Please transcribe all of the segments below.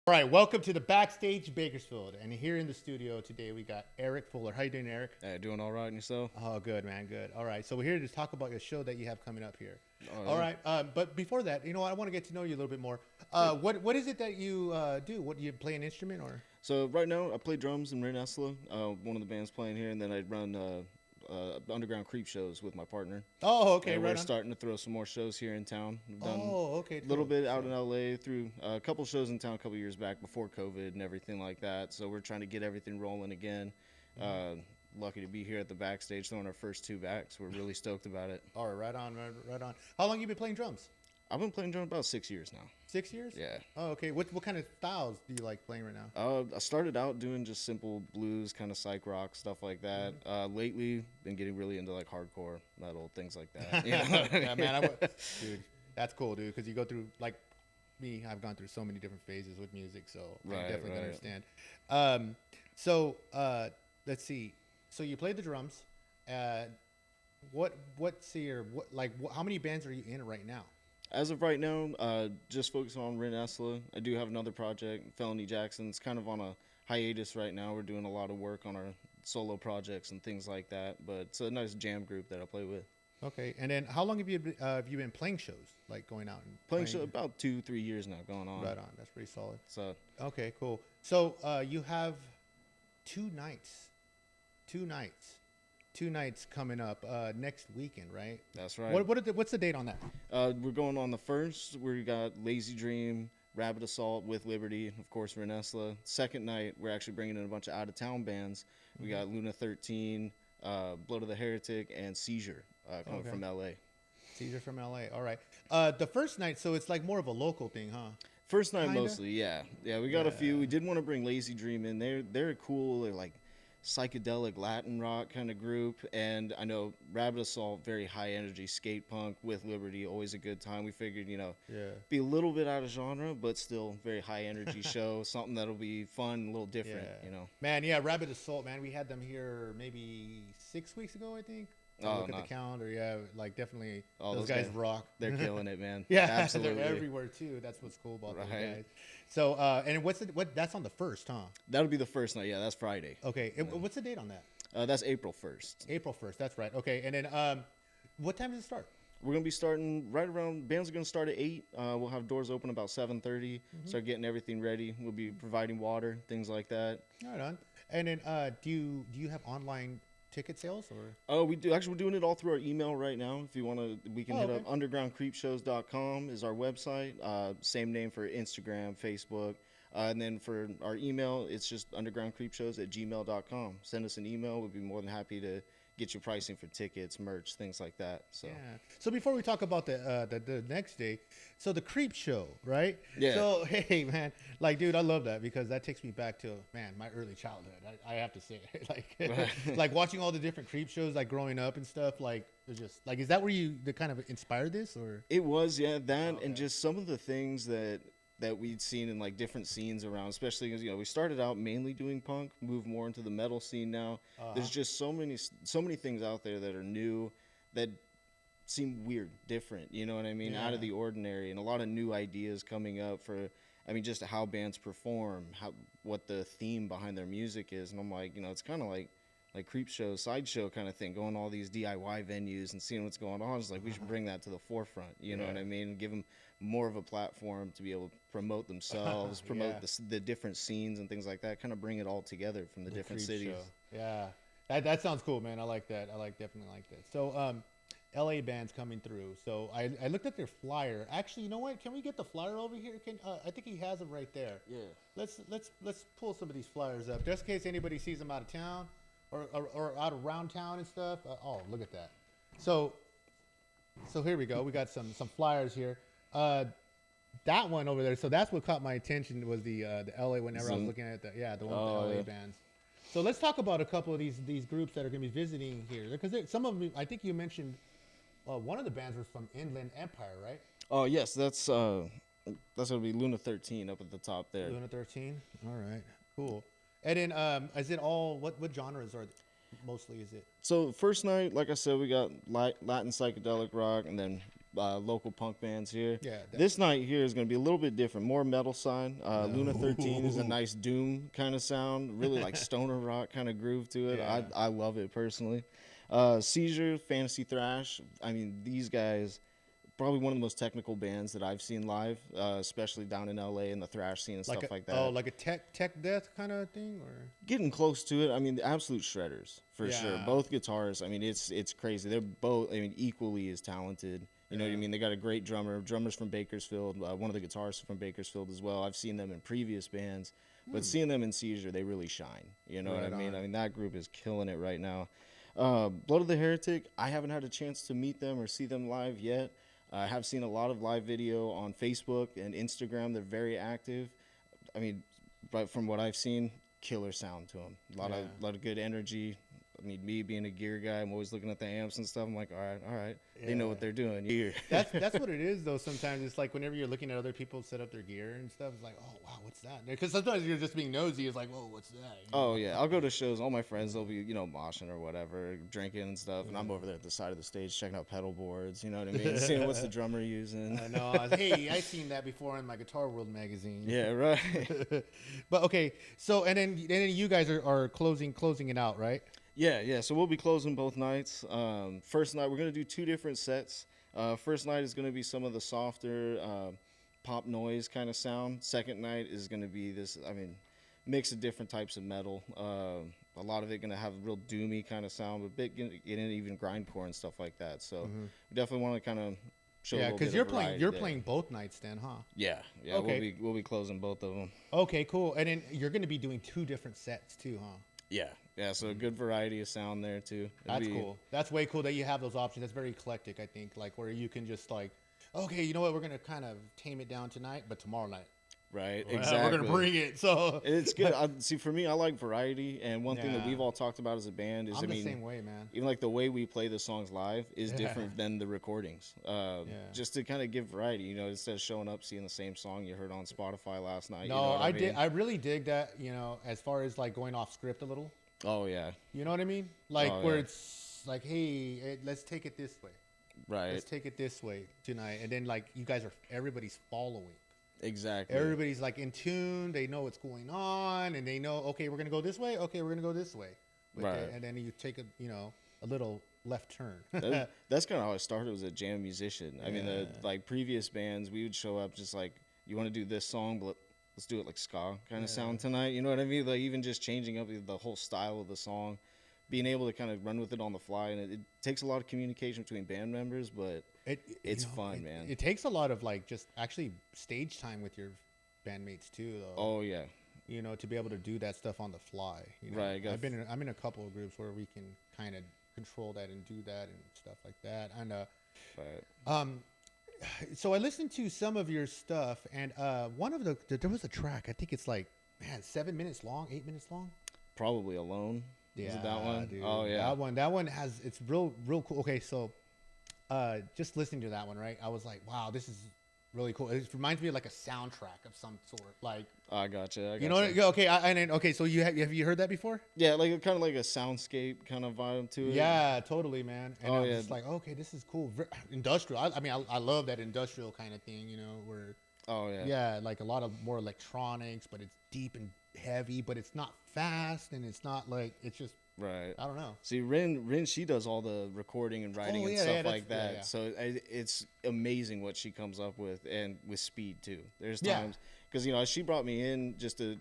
All right, welcome to the Backstage Bakersfield. And here in the studio today, we got Eric Fuller. How you doing, Eric? Hey, doing all right and yourself? Oh, good, man, good. All right, so we're here to talk about your show that you have coming up here. Oh, All yeah. right, but before that, I want to get to know you a little bit more. What is it that you do? What, you play an instrument or? So right now I play drums in Esla, one of the bands playing here, and then I run underground creep shows with my partner. Oh, okay, And right we're on. starting to throw some more shows here in town. We've done Oh, okay, a little cool. bit out in LA through a couple shows in town a couple years back before COVID and everything like that. So we're trying to get everything rolling again. Uh, Lucky to be here at the backstage throwing our first two backs. We're really stoked about it. All right, right on, right on. How long you been playing drums? I've been playing drums about 6 years now. 6 years? Yeah. Oh, okay. What kind of styles do you like playing right now? I started out doing just simple blues, kind of psych rock stuff like that. Lately, been getting really into like hardcore metal, things like that. You know what I Yeah, mean? man, dude, that's cool, dude. Because you go through like me, I've gone through so many different phases with music, so I Right, definitely right. understand. Um, so let's see. So you play the drums. Uh, what's your how many bands are you in right now? As of right now, just focus on Ren Esla. I do have another project, Felony Jackson's kind of on a hiatus right now. We're doing a lot of work on our solo projects and things like that, but it's a nice jam group that I play with. Okay, and then how long have you been playing shows, like going out and Playing show about 2-3 years now going on. Right on, that's pretty solid. So Okay, cool. So you have two nights, two nights, two nights coming up next weekend, right? that's right. What's the date on that? We're going on the first. We got Lazy Dream, Rabbit Assault with Liberty, of course, Renesla. Second night, we're actually bringing in a bunch of out of town bands. We got Luna 13, Blood of the Heretic, and Seizure coming Okay. from LA. Caesar from LA. All right. The first night, so it's like more of a local thing, huh? First night Kinda? mostly, yeah. Yeah, we got a few. We did want to bring Lazy Dream in. They're cool. They're like psychedelic Latin rock kind of group, and I know Rabbit Assault, very high energy skate punk with Liberty, always a good time. We figured, Yeah. be a little bit out of genre, but still very high energy show, something that'll be fun, a little different, Man, yeah, Rabbit Assault, man. We had them here maybe 6 weeks ago, I think. Oh, Look at no. the calendar. Yeah, like definitely Oh, those those guys guys- rock. They're killing it, man. Yeah, Absolutely. they're everywhere too. That's what's cool about those Right. guys. So, and what? That's on the first, huh? That'll be the first night. Yeah, that's Friday. Okay. And what's the date on that? That's April 1st. April 1st. That's right. Okay. And then, what time does it start? We're gonna be starting right around. Bands are gonna start at 8. We'll have doors open about 7:30. Start getting everything ready. We'll be providing water, things like that. Right on. And then, do you have online ticket sales or? Oh, we do. Actually, we're doing it all through our email right now. If you want to, we can hit okay. up undergroundcreepshows.com is our website. Same name for Instagram, Facebook. And then for our email, it's just undergroundcreepshows@gmail.com. Send us an email. We'd be more than happy to get you pricing for tickets, merch, things like that. So Yeah. So before we talk about the next day, so the creep show, right? Yeah. So hey, man, like, dude, I love that because that takes me back to my early childhood. I have to say, like, like watching all the different creep shows, like growing up and stuff. Like, it's just like, is that where the kind of inspired this, or? it was, yeah, that Okay. and just some of the things that we'd seen in like different scenes around, especially because we started out mainly doing punk, moved more into the metal scene now. There's just so many things out there that are new, that seem weird, different. You know what I mean? Out of Yeah. the ordinary, and a lot of new ideas coming up for. I mean, just how bands perform, what the theme behind their music is, and I'm like, it's kind of like creep show, sideshow kind of thing, going to all these DIY venues and seeing what's going on. It's like we should bring that to the forefront. You know what I mean? Give them more of a platform to be able to promote themselves, promote the different scenes and things like that. Kind of bring it all together from the different Creep cities. show. Yeah, that sounds cool, man. I like that. Definitely like that. So, LA bands coming through. So I looked at their flyer. Actually, you know what? Can we get the flyer over here? I think he has them right there. Yeah. Let's pull some of these flyers up, just in case anybody sees them out of town or out around town and stuff. Oh, look at that. So here we go. We got some flyers here. That one over there. So that's what caught my attention was the LA. Whenever I was looking at the one with the LA bands. So let's talk about a couple of these groups that are going to be visiting here, because some of them, I think you mentioned, one of the bands was from Inland Empire, right? Oh yes, that's gonna be Luna 13 up at the top there. Luna 13. All right, cool. And then, is it all what genres are mostly? Is it? So first night, like I said, we got Latin psychedelic rock, and then local punk bands here. Yeah, This night here is going to be a little bit different, more metal side. Luna 13 is a nice doom kind of sound, really like stoner rock kind of groove to it. Yeah. I love it personally. Seizure, Fantasy Thrash. I mean, these guys, probably one of the most technical bands that I've seen live, especially down in LA in the thrash scene and stuff like that. Oh, like a tech death kind of thing, or Getting close to it. I mean, the absolute shredders for sure. Yeah. Both guitarists. I mean, it's crazy. They're both, I mean, equally as talented. You know what I mean? They got a great drummers from Bakersfield. One of the guitarists from Bakersfield as well. I've seen them in previous bands, but seeing them in Seizure, they really shine. You know what I mean? I mean, that group is killing it right now. Blood of the Heretic, I haven't had a chance to meet them or see them live yet. I have seen a lot of live video on Facebook and Instagram. They're very active. I mean, but from what I've seen, killer sound to them. A lot of good energy. I mean, me being a gear guy, I'm always looking at the amps and stuff. I'm like, all right. They know what they're doing. Here. that's what it is though. Sometimes it's like whenever you're looking at other people set up their gear and stuff, it's like, oh wow, what's that? Because sometimes you're just being nosy. It's like, whoa, what's that? Oh yeah, I'll go to shows. All my friends, they'll be moshing or whatever, drinking and stuff, and I'm over there at the side of the stage checking out pedal boards. You know what I mean? Seeing what's the drummer using. I know. Hey, I've seen that before in my Guitar World magazine. Yeah, right. But okay, so and then you guys are closing it out, right? Yeah. So we'll be closing both nights. First night, we're going to do 2 different sets. First night is going to be some of the softer pop noise kind of sound. Second night is going to be this, mix of different types of metal. A lot of it going to have real doomy kind of sound, but get into even grindcore and stuff like that. So we definitely want to kind of show a little bit of variety you're there. playing both nights then, huh? Yeah. Okay. We'll be closing both of them. Okay, cool. And then you're going to be doing 2 different sets too, huh? Yeah, so a good variety of sound there too. That's cool. That's way cool that you have those options. That's very eclectic, I think, like where you can just like, okay, you know what, we're gonna kind of tame it down tonight, but tomorrow night, right? well, Exactly. we're gonna bring it. So it's good. See, for me, I like variety, and one thing that Yeah. we've all talked about as a band is, I'm the same way, man. even like the way we play the songs live is different than the recordings. Just to kind of give variety, instead of showing up seeing the same song you heard on Spotify last night. No, you know what I did. I really dig that. As far as like going off script a little. Oh yeah. You know what I mean? Like where yeah. it's like, hey, let's take it this way. Right. Let's take it this way tonight, and then like you guys everybody's following. Exactly. Everybody's like in tune. They know what's going on, and they know, okay, we're gonna go this way. Okay, we're gonna go this way. Right. And then you take a little left turn. That's kind of how I started as a jam musician. I mean, like previous bands, we would show up just like, you want to do this song, but let's do it like ska kind of sound tonight. You know what I mean? Like even just changing up the whole style of the song, being able to kind of run with it on the fly. And it takes a lot of communication between band members, but it's fun, man. It takes a lot of like just actually stage time with your bandmates too, though. Oh yeah. To be able to do that stuff on the fly. Right. I'm in a couple of groups where we can kind of control that and do that and stuff like that. And Right. so I listened to some of your stuff, and one of there was a track. I think it's like 7 minutes long, 8 minutes long. Probably Alone. Yeah, Is it that one? dude. Oh yeah. That one it's real cool. Okay, so just listening to that one, right? I was like, wow, this is really cool. It reminds me of like a soundtrack of some sort. Like I gotcha. you know what? Okay, okay. So have you heard that before? Yeah, like kind of like a soundscape kind of vibe to it. Yeah, totally, man. And I was yeah. just like, okay, this is cool. Industrial. I love that industrial kind of thing. Where Oh yeah. yeah, like a lot of more electronics, but it's deep and heavy, but it's not fast, and it's not like it's just Right. I don't know. See, Rin, she does all the recording and writing and stuff like that. Yeah. So it's amazing what she comes up with, and with speed too. There's Yeah. times because she brought me in just to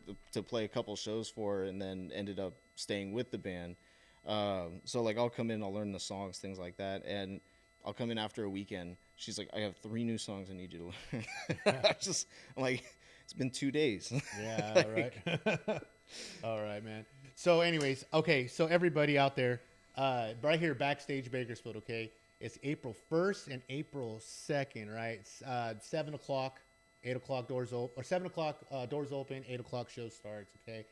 play a couple shows for her, and then ended up staying with the band. So like I'll come in, I'll learn the songs, things like that, and I'll come in after a weekend. She's like, I have 3 new songs I need you to learn. I'm like, it's been 2 days. Yeah, right. All right, man. So anyways, okay, so everybody out there, right here, Backstage Bakersfield, okay? It's April 1st and April 2nd, right? It's, 7 o'clock, 8 o'clock doors open, or 7 o'clock doors open, 8 o'clock show starts, okay?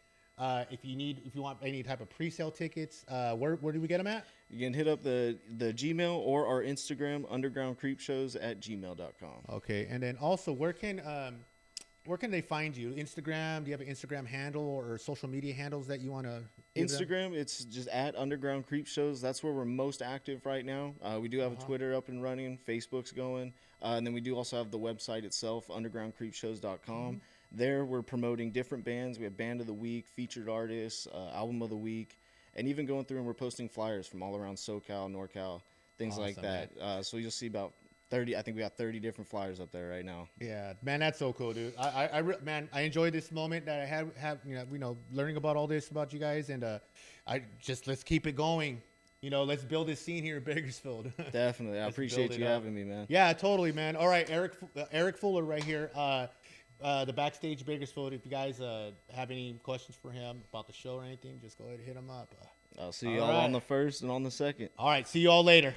If you want any type of pre-sale tickets, where do we get them at? You can hit up the Gmail or our Instagram, undergroundcreepshows@gmail.com. Okay, and then also, where can where can they find you? Instagram? Do you have an Instagram handle or social media handles that you want to? Instagram, it's just at Underground Creep Shows. That's where we're most active right now. We do have a Twitter up and running. Facebook's going. And then we do also have the website itself, undergroundcreepshows.com. There we're promoting different bands. We have Band of the Week, featured artists, Album of the Week, and even going through and we're posting flyers from all around SoCal, NorCal, things like that. So you'll see about 30. I think we got 30 different flyers up there right now. Yeah, man, that's so cool, dude. Man, I enjoyed this moment that I have learning about all this about you guys, and let's keep it going. Let's build this scene here in Bakersfield. Definitely, I appreciate you having me, man. Yeah, totally, man. All right, Eric Fuller right here, the Backstage Bakersfield. If you guys have any questions for him about the show or anything, just go ahead and hit him up. I'll see y'all on the 1st and on the 2nd. All right, see you all later.